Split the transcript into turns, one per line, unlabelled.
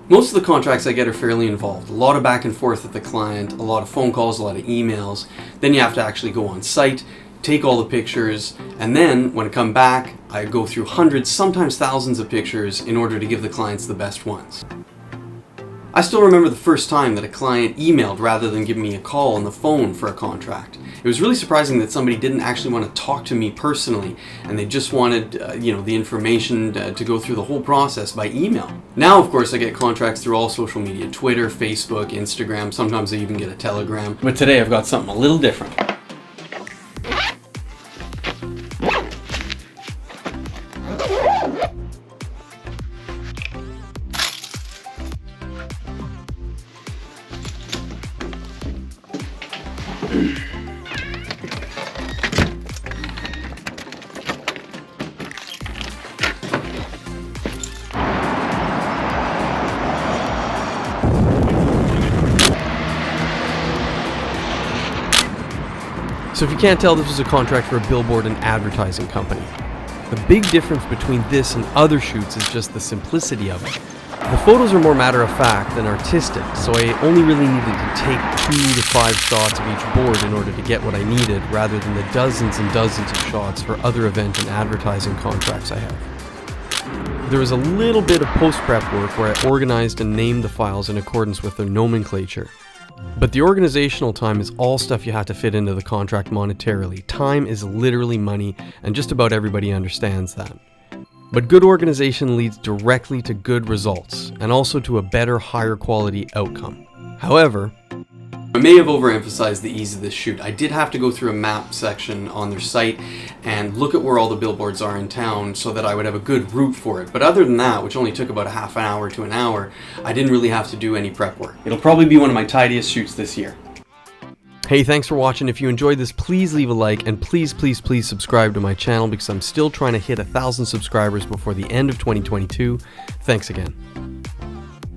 Most of the contracts I get are fairly involved. A lot of back and forth with the client, a lot of phone calls, a lot of emails. Then you have to actually go on site, take all the pictures, and then when I come back, I go through hundreds, sometimes thousands of pictures in order to give the clients the best ones. I still remember the first time that a client emailed rather than giving me a call on the phone for a contract. It was really surprising that somebody didn't actually want to talk to me personally, and they just wanted the information to go through the whole process by email. Now, of course, I get contracts through all social media, Twitter, Facebook, Instagram, sometimes I even get a telegram. But today I've got something a little different. So if you can't tell, this was a contract for a billboard and advertising company. The big difference between this and other shoots is just the simplicity of it. The photos are more matter of fact than artistic, so I only really needed to take 2 to 5 shots of each board in order to get what I needed, rather than the dozens and dozens of shots for other event and advertising contracts I have. There was a little bit of post-prep work where I organized and named the files in accordance with their nomenclature. But the organizational time is all stuff you have to fit into the contract monetarily. Time is literally money, and just about everybody understands that. But good organization leads directly to good results, and also to a better, higher quality outcome. However, I may have overemphasized the ease of this shoot. I did have to go through a map section on their site and look at where all the billboards are in town so that I would have a good route for it. But other than that, which only took about a half an hour to an hour, I didn't really have to do any prep work. It'll probably be one of my tidiest shoots this year. Hey, thanks for watching. If you enjoyed this, please leave a like, and please subscribe to my channel because I'm still trying to hit 1,000 subscribers before the end of 2022. Thanks again.